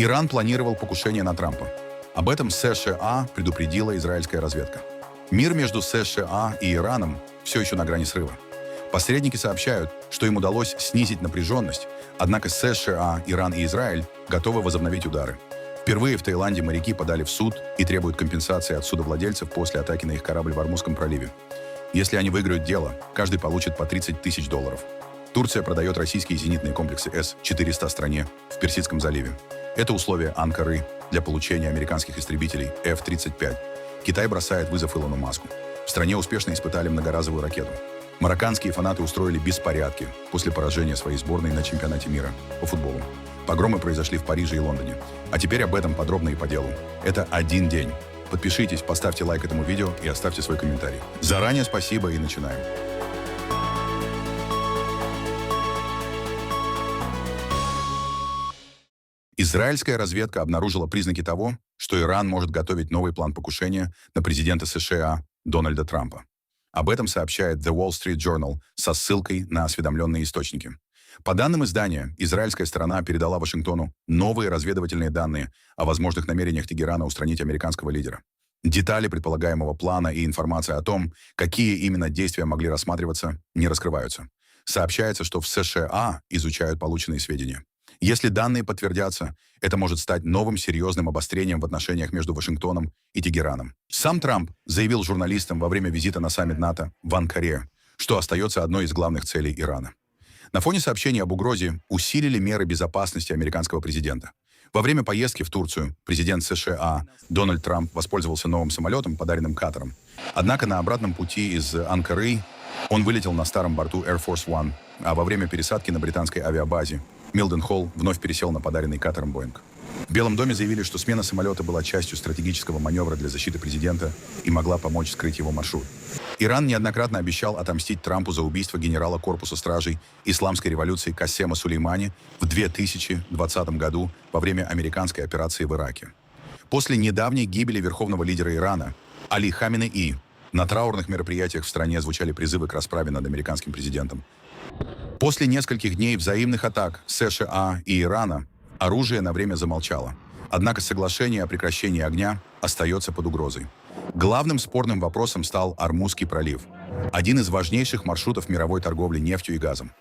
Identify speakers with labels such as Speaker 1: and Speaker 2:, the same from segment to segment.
Speaker 1: Иран планировал покушение на Трампа. Об этом США предупредила израильская разведка. Мир между США и Ираном все еще на грани срыва. Посредники сообщают, что им удалось снизить напряженность, однако США, Иран и Израиль готовы возобновить удары. Впервые в Таиланде моряки подали в суд и требуют компенсации от судовладельцев после атаки на их корабль в Ормузском проливе. Если они выиграют дело, каждый получит по $30 тысяч. Турция продает российские зенитные комплексы С-400 стране в Персидском заливе. Это условие Анкары для получения американских истребителей F-35. Китай бросает вызов Илону Маску. В стране успешно испытали многоразовую ракету. Марокканские фанаты устроили беспорядки после поражения своей сборной на чемпионате мира по футболу. Погромы произошли в Париже и Лондоне. А теперь об этом подробно и по делу. Это один день. Подпишитесь, поставьте лайк этому видео и оставьте свой комментарий. Заранее спасибо и начинаем. Израильская разведка обнаружила признаки того, что Иран может готовить новый план покушения на президента США Дональда Трампа. Об этом сообщает The Wall Street Journal со ссылкой на осведомленные источники. По данным издания, израильская сторона передала Вашингтону новые разведывательные данные о возможных намерениях Тегерана устранить американского лидера. Детали предполагаемого плана и информация о том, какие именно действия могли рассматриваться, не раскрываются. Сообщается, что в США изучают полученные сведения. Если данные подтвердятся, это может стать новым серьезным обострением в отношениях между Вашингтоном и Тегераном. Сам Трамп заявил журналистам во время визита на саммит НАТО в Анкаре, что остается одной из главных целей Ирана. На фоне сообщений об угрозе усилили меры безопасности американского президента. Во время поездки в Турцию президент США Дональд Трамп воспользовался новым самолетом, подаренным Катаром. Однако на обратном пути из Анкары он вылетел на старом борту Air Force One, а во время пересадки на британской авиабазе Милден-Холл вновь пересел на подаренный Катаром Боинг. В Белом доме заявили, что смена самолета была частью стратегического маневра для защиты президента и могла помочь скрыть его маршрут. Иран неоднократно обещал отомстить Трампу за убийство генерала корпуса стражей исламской революции Кассема Сулеймани в 2020 году во время американской операции в Ираке. После недавней гибели верховного лидера Ирана Али Хаменеи на траурных мероприятиях в стране звучали призывы к расправе над американским президентом. После нескольких дней взаимных атак США и Ирана оружие на время замолчало. Однако соглашение о прекращении огня остается под угрозой. Главным спорным вопросом стал Ормузский пролив, один из важнейших маршрутов мировой торговли нефтью и газом.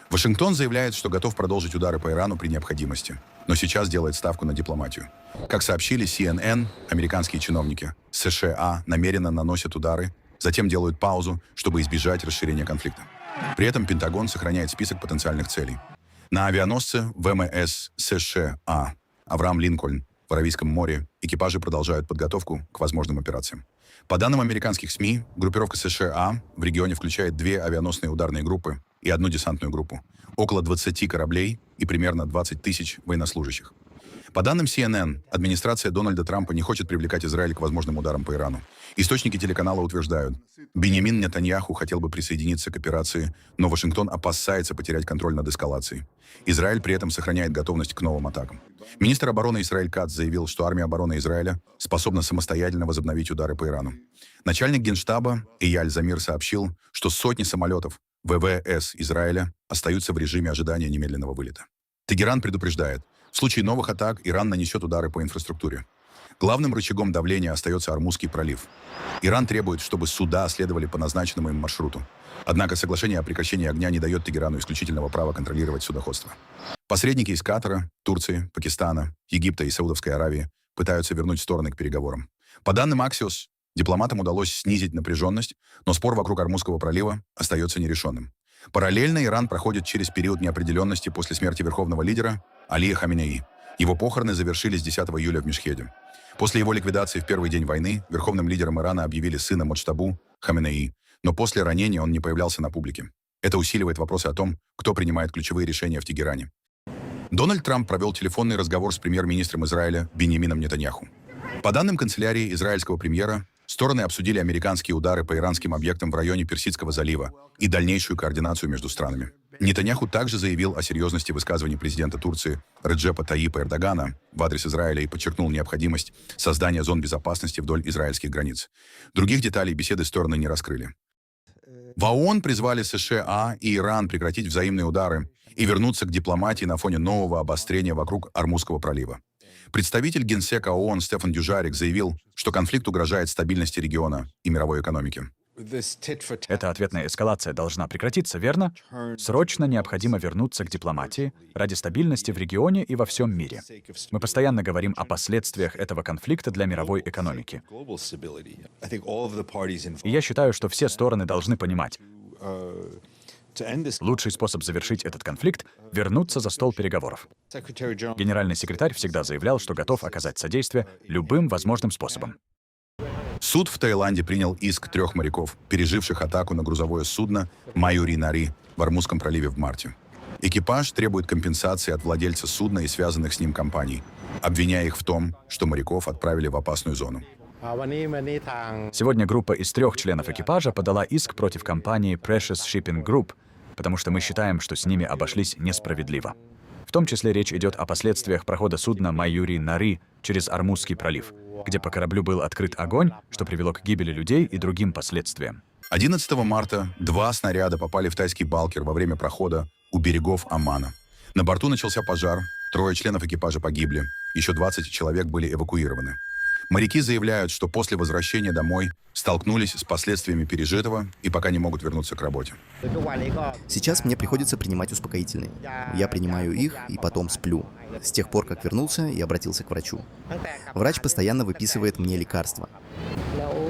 Speaker 1: Вашингтон заявляет, что готов продолжить удары по Ирану при необходимости, но сейчас делает ставку на дипломатию. Как сообщили CNN, американские чиновники, США намеренно наносят удары, затем делают паузу, чтобы избежать расширения конфликта. При этом Пентагон сохраняет список потенциальных целей. На авианосце ВМС США «Авраам Линкольн» в Аравийском море экипажи продолжают подготовку к возможным операциям. По данным американских СМИ, группировка США в регионе включает 2 авианосные ударные группы и 1 десантную группу, около 20 кораблей и примерно 20 тысяч военнослужащих. По данным CNN, администрация Дональда Трампа не хочет привлекать Израиль к возможным ударам по Ирану. Источники телеканала утверждают, Биньямин Нетаньяху хотел бы присоединиться к операции, но Вашингтон опасается потерять контроль над эскалацией. Израиль при этом сохраняет готовность к новым атакам. Министр обороны Исраэль Кац заявил, что армия обороны Израиля способна самостоятельно возобновить удары по Ирану. Начальник Генштаба Эйяль Замир сообщил, что сотни самолетов ВВС Израиля остаются в режиме ожидания немедленного вылета. Тегеран предупреждает, в случае новых атак Иран нанесет удары по инфраструктуре. Главным рычагом давления остается Ормузский пролив. Иран требует, чтобы суда следовали по назначенному им маршруту. Однако соглашение о прекращении огня не дает Тегерану исключительного права контролировать судоходство. Посредники из Катара, Турции, Пакистана, Египта и Саудовской Аравии пытаются вернуть стороны к переговорам. По данным Axios, дипломатам удалось снизить напряженность, но спор вокруг Ормузского пролива остается нерешенным. Параллельно Иран проходит через период неопределенности после смерти верховного лидера Али Хаменеи. Его похороны завершились 10 июля в Мешхеде. После его ликвидации в первый день войны верховным лидером Ирана объявили сына Моджтабу Хаменеи, но после ранения он не появлялся на публике. Это усиливает вопросы о том, кто принимает ключевые решения в Тегеране. Дональд Трамп провел телефонный разговор с премьер-министром Израиля Биньямином Нетаньяху. По данным канцелярии израильского премьера, стороны обсудили американские удары по иранским объектам в районе Персидского залива и дальнейшую координацию между странами. Нетаньяху также заявил о серьезности высказываний президента Турции Реджепа Таyyипа Эрдогана в адрес Израиля и подчеркнул необходимость создания зон безопасности вдоль израильских границ. Других деталей беседы стороны не раскрыли. В ООН призвали США и Иран прекратить взаимные удары и вернуться к дипломатии на фоне нового обострения вокруг Ормузского пролива. Представитель Генсека ООН Стефан Дюжарик заявил, что конфликт угрожает стабильности региона и мировой экономике.
Speaker 2: Эта ответная эскалация должна прекратиться, верно? Срочно необходимо вернуться к дипломатии ради стабильности в регионе и во всем мире. Мы постоянно говорим о последствиях этого конфликта для мировой экономики. И я считаю, что все стороны должны понимать, лучший способ завершить этот конфликт — вернуться за стол переговоров. Генеральный секретарь всегда заявлял, что готов оказать содействие любым возможным способом.
Speaker 1: Суд в Таиланде принял иск 3 моряков, переживших атаку на грузовое судно «Майюри Нари» в Ормузском проливе в марте. Экипаж требует компенсации от владельца судна и связанных с ним компаний, обвиняя их в том, что моряков отправили в опасную зону.
Speaker 2: Сегодня группа из 3 членов экипажа подала иск против компании Precious Shipping Group, потому что мы считаем, что с ними обошлись несправедливо. В том числе речь идет о последствиях прохода судна «Майюри Нари» через Ормузский пролив, где по кораблю был открыт огонь, что привело к гибели людей и другим последствиям.
Speaker 1: 11 марта 2 снаряда попали в тайский балкер во время прохода у берегов Омана. На борту начался пожар, 3 членов экипажа погибли, еще 20 человек были эвакуированы. Моряки заявляют, что после возвращения домой столкнулись с последствиями пережитого и пока не могут вернуться к работе.
Speaker 3: Сейчас мне приходится принимать успокоительные. Я принимаю их и потом сплю. С тех пор, как вернулся и обратился к врачу. Врач постоянно выписывает мне лекарства.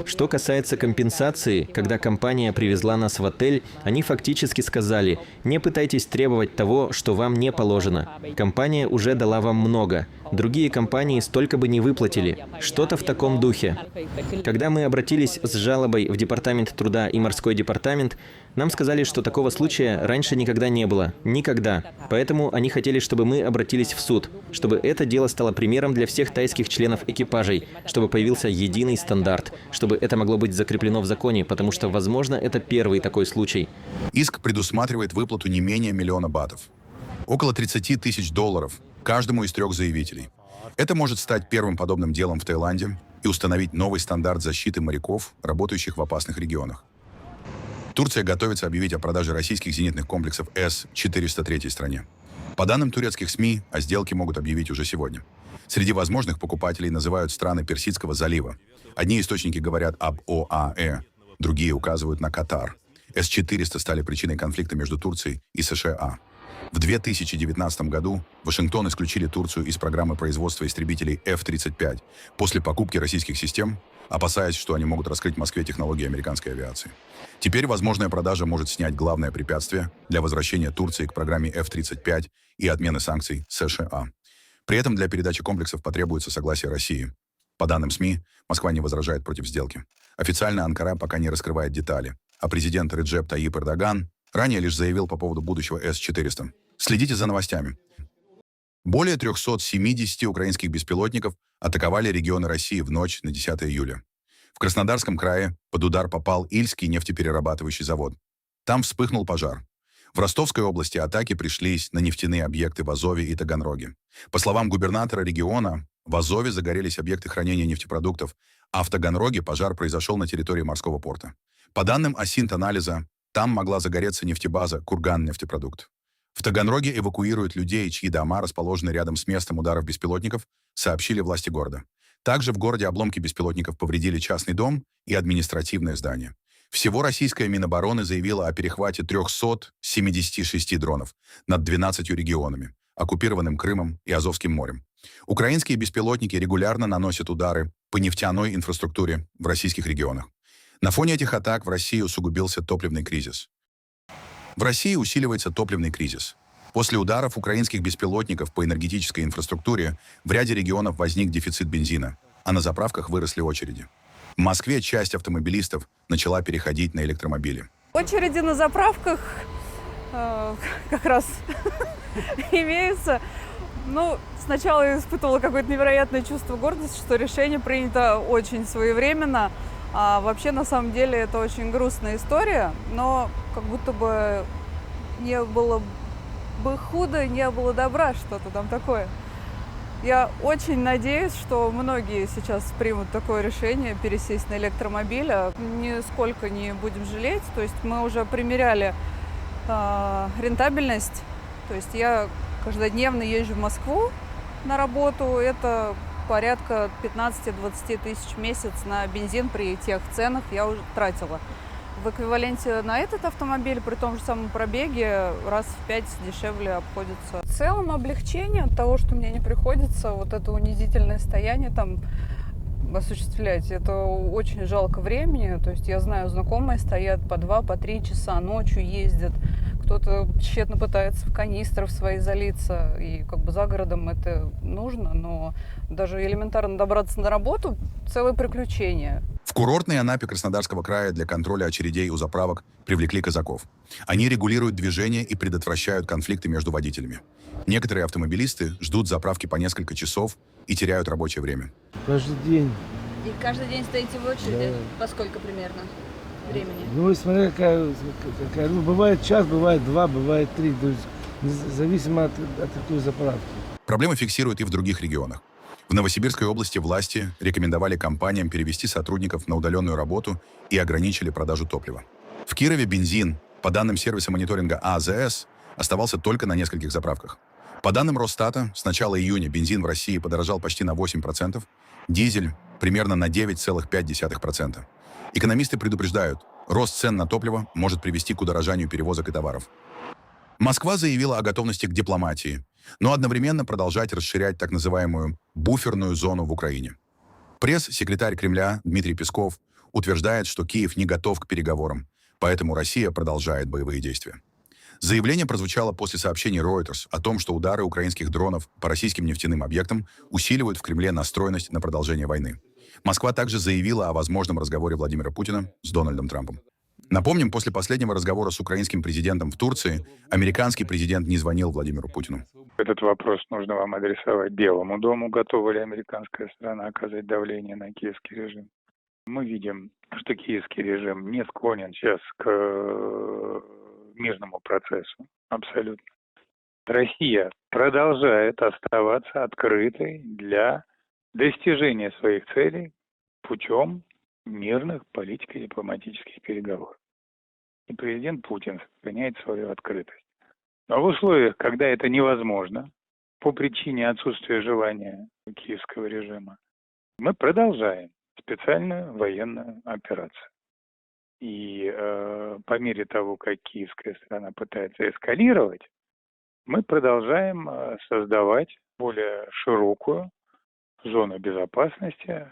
Speaker 4: Что касается компенсации, когда компания привезла нас в отель, они фактически сказали: не пытайтесь требовать того, что вам не положено. Компания уже дала вам много. Другие компании столько бы не выплатили. Что-то в таком духе. Когда мы обратились с жалобой в Департамент труда и Морской департамент, нам сказали, что такого случая раньше никогда не было. Никогда. Поэтому они хотели, чтобы мы обратились в суд, чтобы это дело стало примером для всех тайских членов экипажей, чтобы появился единый стандарт, чтобы это могло быть закреплено в законе, потому что, возможно, это первый такой случай.
Speaker 1: Иск предусматривает выплату не менее 1 миллиона батов. Около 30 тысяч долларов каждому из 3 заявителей. Это может стать первым подобным делом в Таиланде и установить новый стандарт защиты моряков, работающих в опасных регионах. Турция готовится объявить о продаже российских зенитных комплексов С-403 стране. По данным турецких СМИ, о сделке могут объявить уже сегодня. Среди возможных покупателей называют страны Персидского залива. Одни источники говорят об ОАЭ, другие указывают на Катар. С-400 стали причиной конфликта между Турцией и США. В 2019 году Вашингтон исключили Турцию из программы производства истребителей F-35 после покупки российских систем, опасаясь, что они могут раскрыть Москве технологии американской авиации. Теперь возможная продажа может снять главное препятствие для возвращения Турции к программе F-35 и отмены санкций США. При этом для передачи комплексов потребуется согласие России. По данным СМИ, Москва не возражает против сделки. Официально Анкара пока не раскрывает детали, а президент Реджеп Таyyip Эрдоган ранее лишь заявил по поводу будущего С-400. Следите за новостями. Более 370 украинских беспилотников атаковали регионы России в ночь на 10 июля. В Краснодарском крае под удар попал Ильский нефтеперерабатывающий завод. Там вспыхнул пожар. В Ростовской области атаки пришлись на нефтяные объекты в Азове и Таганроге. По словам губернатора региона, в Азове загорелись объекты хранения нефтепродуктов, а в Таганроге пожар произошел на территории морского порта. По данным Осинт-анализа, там могла загореться нефтебаза «Курган-нефтепродукт». В Таганроге эвакуируют людей, чьи дома расположены рядом с местом ударов беспилотников, сообщили власти города. Также в городе обломки беспилотников повредили частный дом и административное здание. Всего российская Минобороны заявила о перехвате 376 дронов над 12 регионами, оккупированным Крымом и Азовским морем. Украинские беспилотники регулярно наносят удары по нефтяной инфраструктуре в российских регионах. На фоне этих атак в России усугубился топливный кризис. В России усиливается топливный кризис. После ударов украинских беспилотников по энергетической инфраструктуре в ряде регионов возник дефицит бензина, а на заправках выросли очереди. В Москве часть автомобилистов начала переходить на электромобили.
Speaker 5: Очереди на заправках как раз имеются. Ну, сначала я испытывала какое-то невероятное чувство гордости, что решение принято очень своевременно. А вообще, на самом деле, это очень грустная история, но как будто бы не было бы худо, не было добра, что-то там такое. Я очень надеюсь, что многие сейчас примут такое решение пересесть на электромобиль, нисколько не будем жалеть. То есть мы уже примеряли рентабельность. То есть я каждодневно езжу в Москву на работу, это порядка 15-20 тысяч в месяц на бензин при тех ценах я уже тратила. В эквиваленте на этот автомобиль при том же самом пробеге раз в 5 дешевле обходится. В целом облегчение от того, что мне не приходится вот это унизительное стояние там осуществлять. Это очень жалко времени. То есть я знаю, знакомые стоят по 2, по 3 часа, ночью ездят. Кто-то тщетно пытается в канистры в свои залиться. И как бы за городом это нужно, но даже элементарно добраться на работу – целое приключение.
Speaker 1: В курортной Анапе Краснодарского края для контроля очередей у заправок привлекли казаков. Они регулируют движение и предотвращают конфликты между водителями. Некоторые автомобилисты ждут заправки по несколько часов и теряют рабочее время.
Speaker 6: Каждый день.
Speaker 5: И каждый день стоите в очереди? Да. По сколько примерно времени?
Speaker 6: Ну, смотря какая, ну, бывает час, бывает 2, бывает 3. То есть зависимо от какой заправки.
Speaker 1: Проблемы фиксируют и в других регионах. В Новосибирской области власти рекомендовали компаниям перевести сотрудников на удаленную работу и ограничили продажу топлива. В Кирове бензин, по данным сервиса мониторинга АЗС, оставался только на нескольких заправках. По данным Росстата, с начала июня бензин в России подорожал почти на 8%, дизель примерно на 9,5%. Экономисты предупреждают, рост цен на топливо может привести к удорожанию перевозок и товаров. Москва заявила о готовности к дипломатии, но одновременно продолжать расширять так называемую буферную зону в Украине. Пресс-секретарь Кремля Дмитрий Песков утверждает, что Киев не готов к переговорам, поэтому Россия продолжает боевые действия. Заявление прозвучало после сообщений Reuters о том, что удары украинских дронов по российским нефтяным объектам усиливают в Кремле настроенность на продолжение войны. Москва также заявила о возможном разговоре Владимира Путина с Дональдом Трампом. Напомним, после последнего разговора с украинским президентом в Турции, американский президент не звонил Владимиру Путину.
Speaker 7: Этот вопрос нужно вам адресовать Белому дому. Готова ли американская сторона оказать давление на киевский режим? Мы видим, что киевский режим не склонен сейчас к мирному процессу. Абсолютно. Россия продолжает оставаться открытой для достижения своих целей путем мирных политико-дипломатических переговоров. И президент Путин сохраняет свою открытость. Но в условиях, когда это невозможно, по причине отсутствия желания киевского режима, мы продолжаем специальную военную операцию. И по мере того, как киевская сторона пытается эскалировать, мы продолжаем создавать более широкую зону безопасности,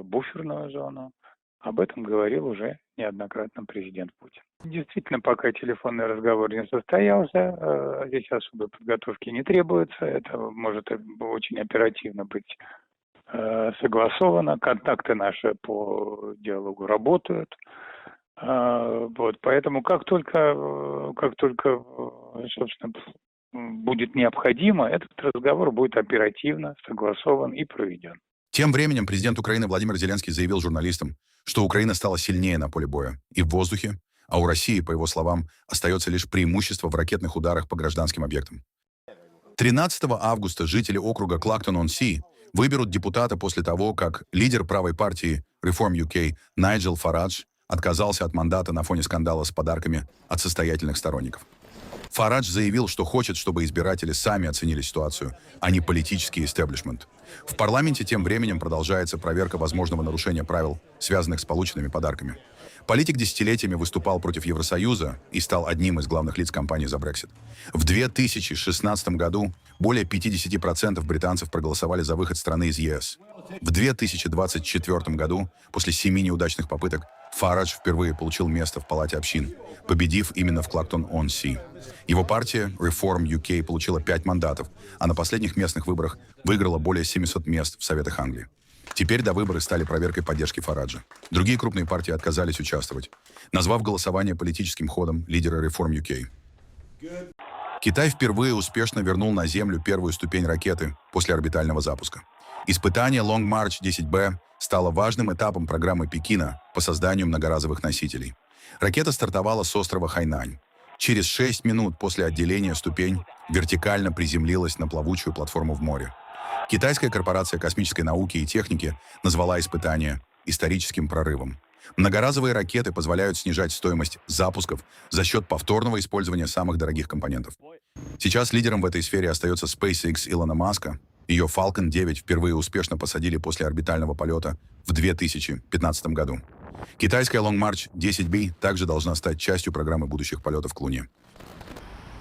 Speaker 7: буферную зону. Об этом говорил уже неоднократно президент Путин. Действительно, пока телефонный разговор не состоялся, здесь особой подготовки не требуется. Это может очень оперативно быть согласовано. Контакты наши по диалогу работают. Вот, поэтому как только, собственно, будет необходимо, этот разговор будет оперативно согласован и проведен.
Speaker 1: Тем временем президент Украины Владимир Зеленский заявил журналистам, что Украина стала сильнее на поле боя и в воздухе, а у России, по его словам, остается лишь преимущество в ракетных ударах по гражданским объектам. 13 августа жители округа Клактон-он-Си выберут депутата после того, как лидер правой партии Reform UK Найджел Фарадж отказался от мандата на фоне скандала с подарками от состоятельных сторонников. Фарадж заявил, что хочет, чтобы избиратели сами оценили ситуацию, а не политический истеблишмент. В парламенте тем временем продолжается проверка возможного нарушения правил, связанных с полученными подарками. Политик десятилетиями выступал против Евросоюза и стал одним из главных лиц кампании за Брексит. В 2016 году более 50% британцев проголосовали за выход страны из ЕС. В 2024 году, после 7 неудачных попыток, Фарадж впервые получил место в Палате общин, победив именно в Клактон-он-Си. Его партия Reform UK получила 5 мандатов, а на последних местных выборах выиграла более 700 мест в Советах Англии. Теперь довыборы стали проверкой поддержки Фараджа. Другие крупные партии отказались участвовать, назвав голосование политическим ходом лидера Reform UK. Китай впервые успешно вернул на Землю первую ступень ракеты после орбитального запуска. Испытание Long March 10B стало важным этапом программы Пекина по созданию многоразовых носителей. Ракета стартовала с острова Хайнань. Через 6 минут после отделения ступень вертикально приземлилась на плавучую платформу в море. Китайская корпорация космической науки и техники назвала испытание историческим прорывом. Многоразовые ракеты позволяют снижать стоимость запусков за счет повторного использования самых дорогих компонентов. Сейчас лидером в этой сфере остается SpaceX Илона Маска, Ее Falcon 9 впервые успешно посадили после орбитального полета в 2015 году. Китайская Long March 10B также должна стать частью программы будущих полетов к Луне.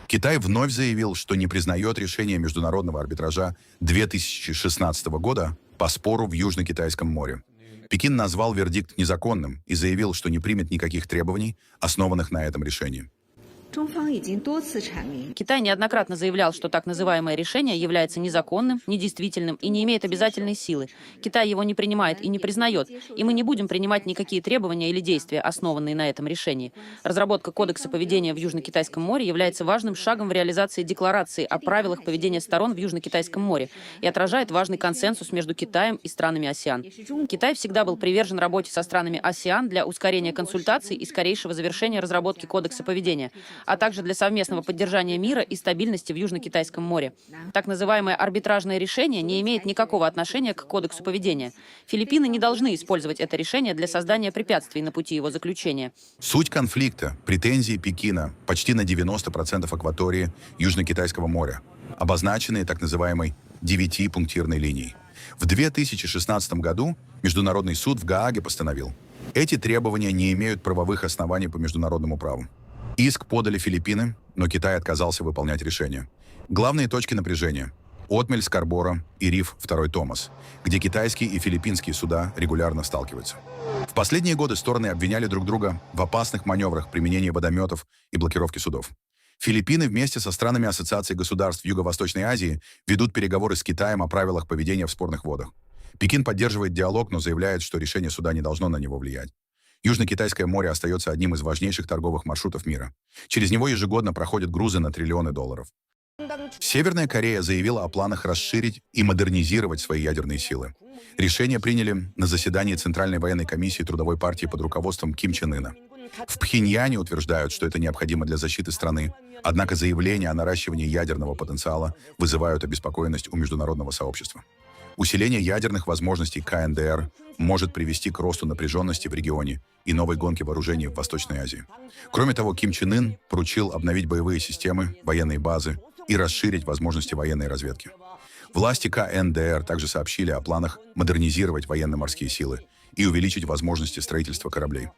Speaker 1: Китай вновь заявил, что не признает решение международного арбитража 2016 года по спору в Южно-Китайском море. Пекин назвал вердикт незаконным и заявил, что не примет никаких требований, основанных на этом решении.
Speaker 8: Китай неоднократно заявлял, что так называемое решение является незаконным, недействительным и не имеет обязательной силы. Китай его не принимает и не признает, и мы не будем принимать никакие требования или действия, основанные на этом решении. Разработка Кодекса поведения в Южно-Китайском море является важным шагом в реализации декларации о правилах поведения сторон в Южно-Китайском море и отражает важный консенсус между Китаем и странами АСЕАН. Китай всегда был привержен работе со странами АСЕАН для ускорения консультаций и скорейшего завершения разработки Кодекса поведения, а также для совместного поддержания мира и стабильности в Южно-Китайском море. Так называемое арбитражное решение не имеет никакого отношения к Кодексу поведения. Филиппины не должны использовать это решение для создания препятствий на пути его заключения.
Speaker 1: Суть конфликта, претензии Пекина почти на 90% акватории Южно-Китайского моря, обозначенные так называемой 9-пунктирной линией. В 2016 году Международный суд в Гааге постановил, эти требования не имеют правовых оснований по международному праву. Иск подали Филиппины, но Китай отказался выполнять решение. Главные точки напряжения – отмель Скарборо и риф Второй Томас, где китайские и филиппинские суда регулярно сталкиваются. В последние годы стороны обвиняли друг друга в опасных маневрах применения водометов и блокировки судов. Филиппины вместе со странами Ассоциации государств Юго-Восточной Азии ведут переговоры с Китаем о правилах поведения в спорных водах. Пекин поддерживает диалог, но заявляет, что решение суда не должно на него влиять. Южно-Китайское море остается одним из важнейших торговых маршрутов мира. Через него ежегодно проходят грузы на триллионы долларов. Северная Корея заявила о планах расширить и модернизировать свои ядерные силы. Решение приняли на заседании Центральной военной комиссии Трудовой партии под руководством Ким Чен Ына. В Пхеньяне утверждают, что это необходимо для защиты страны, однако заявления о наращивании ядерного потенциала вызывают обеспокоенность у международного сообщества. Усиление ядерных возможностей КНДР может привести к росту напряженности в регионе и новой гонке вооружений в Восточной Азии. Кроме того, Ким Чен Ын поручил обновить боевые системы, военные базы и расширить возможности военной разведки. Власти КНДР также сообщили о планах модернизировать военно-морские силы и увеличить возможности строительства кораблей.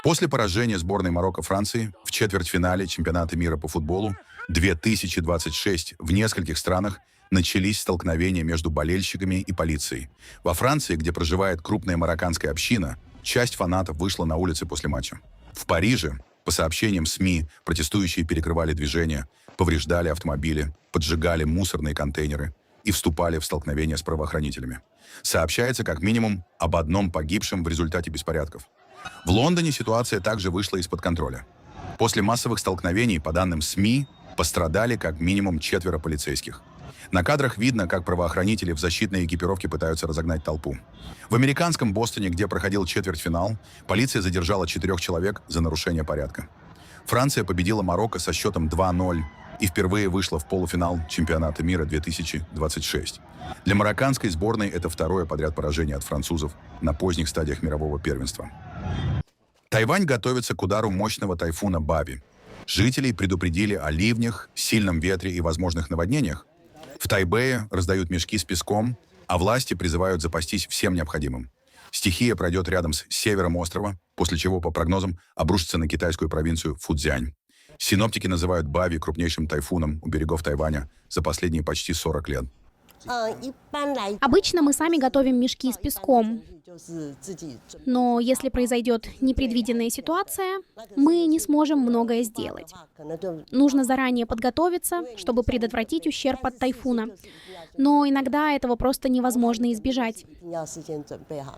Speaker 1: После поражения сборной Марокко Франции в четвертьфинале чемпионата мира по футболу 2026 в нескольких странах начались столкновения между болельщиками и полицией. Во Франции, где проживает крупная марокканская община, часть фанатов вышла на улицы после матча. В Париже, по сообщениям СМИ, протестующие перекрывали движение, повреждали автомобили, поджигали мусорные контейнеры и вступали в столкновения с правоохранителями. Сообщается как минимум об одном погибшем в результате беспорядков. В Лондоне ситуация также вышла из-под контроля. После массовых столкновений, по данным СМИ, пострадали как минимум 4 полицейских. На кадрах видно, как правоохранители в защитной экипировке пытаются разогнать толпу. В американском Бостоне, где проходил четвертьфинал, полиция задержала 4 человек за нарушение порядка. Франция победила Марокко со счетом 2-0 и впервые вышла в полуфинал чемпионата мира 2026. Для марокканской сборной это второе подряд поражение от французов на поздних стадиях мирового первенства. Тайвань готовится к удару мощного тайфуна Бави. Жителей предупредили о ливнях, сильном ветре и возможных наводнениях. В Тайбэе раздают мешки с песком, а власти призывают запастись всем необходимым. Стихия пройдет рядом с севером острова, после чего, по прогнозам, обрушится на китайскую провинцию Фуцзянь. Синоптики называют Бави крупнейшим тайфуном у берегов Тайваня за последние почти 40 лет.
Speaker 9: Обычно мы сами готовим мешки с песком. Но если произойдет непредвиденная ситуация, мы не сможем многое сделать. Нужно заранее подготовиться, чтобы предотвратить ущерб от тайфуна. Но иногда этого просто невозможно избежать.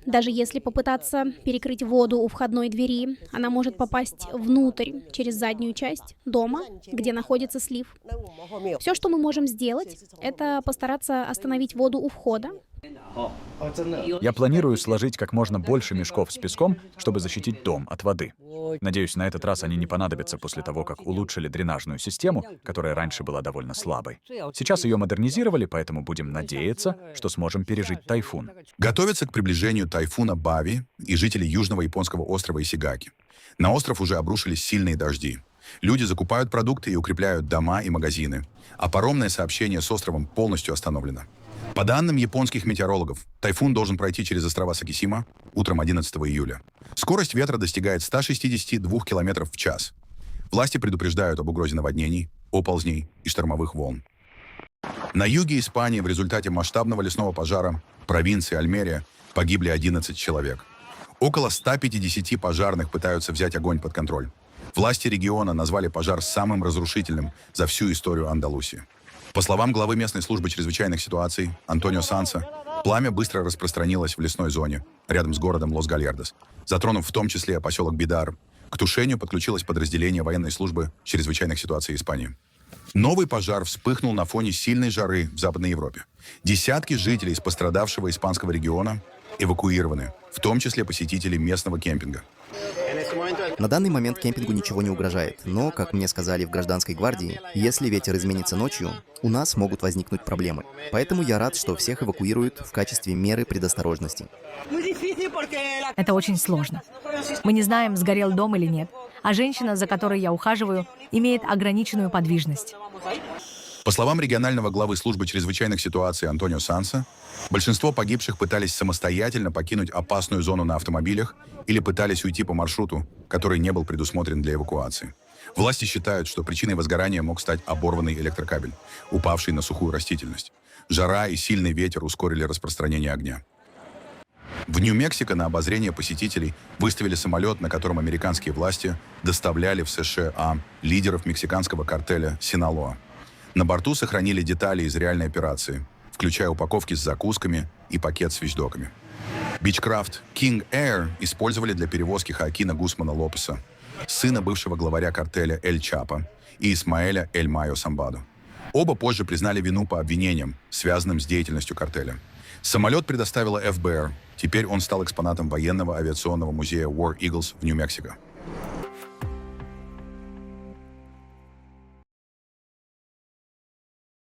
Speaker 9: Даже если попытаться перекрыть воду у входной двери, она может попасть внутрь через заднюю часть дома, где находится слив. Все, что мы можем сделать, это постараться остановить воду у входа.
Speaker 2: Я планирую сложить как можно больше мешков с песком, чтобы защитить дом от воды. Надеюсь, на этот раз они не понадобятся после того, как улучшили дренажную систему, которая раньше была довольно слабой. Сейчас ее модернизировали, поэтому будем надеяться, что сможем пережить тайфун.
Speaker 1: Готовятся к приближению тайфуна Бави и жители южного японского острова Исигаки. На остров уже обрушились сильные дожди. Люди закупают продукты и укрепляют дома и магазины, а паромное сообщение с островом полностью остановлено. По данным японских метеорологов, тайфун должен пройти через острова Сакисима утром 11 июля. Скорость ветра достигает 162 км в час. Власти предупреждают об угрозе наводнений, оползней и штормовых волн. На юге Испании в результате масштабного лесного пожара в провинции Альмерия погибли 11 человек. Около 150 пожарных пытаются взять огонь под контроль. Власти региона назвали пожар самым разрушительным за всю историю Андалусии. По словам главы местной службы чрезвычайных ситуаций Антонио Санса, пламя быстро распространилось в лесной зоне рядом с городом Лос-Гальярдос, затронув в том числе поселок Бидар. К тушению подключилось подразделение военной службы чрезвычайных ситуаций Испании. Новый пожар вспыхнул на фоне сильной жары в Западной Европе. Десятки жителей из пострадавшего испанского региона эвакуированы, в том числе посетители местного кемпинга.
Speaker 3: На данный момент кемпингу ничего не угрожает, но, как мне сказали в гражданской гвардии, если ветер изменится ночью, у нас могут возникнуть проблемы. Поэтому я рад, что всех эвакуируют в качестве меры предосторожности.
Speaker 10: Это очень сложно. Мы не знаем, сгорел дом или нет, а женщина, за которой я ухаживаю, имеет ограниченную подвижность.
Speaker 1: По словам регионального главы службы чрезвычайных ситуаций Антонио Санса, большинство погибших пытались самостоятельно покинуть опасную зону на автомобилях или пытались уйти по маршруту, который не был предусмотрен для эвакуации. Власти считают, что причиной возгорания мог стать оборванный электрокабель, упавший на сухую растительность. Жара и сильный ветер ускорили распространение огня. В Нью-Мексико на обозрение посетителей выставили самолет, на котором американские власти доставляли в США лидеров мексиканского картеля «Синалоа». На борту сохранили детали из реальной операции, включая упаковки с закусками и пакет с вещдоками. Бичкрафт King Air использовали для перевозки Хоакина Гусмана Лопеса, сына бывшего главаря картеля Эль Чапо, и Исмаэля Эль Майо Самбадо. Оба позже признали вину по обвинениям, связанным с деятельностью картеля. Самолет предоставила ФБР. Теперь он стал экспонатом военного авиационного музея War Eagles в Нью-Мексико.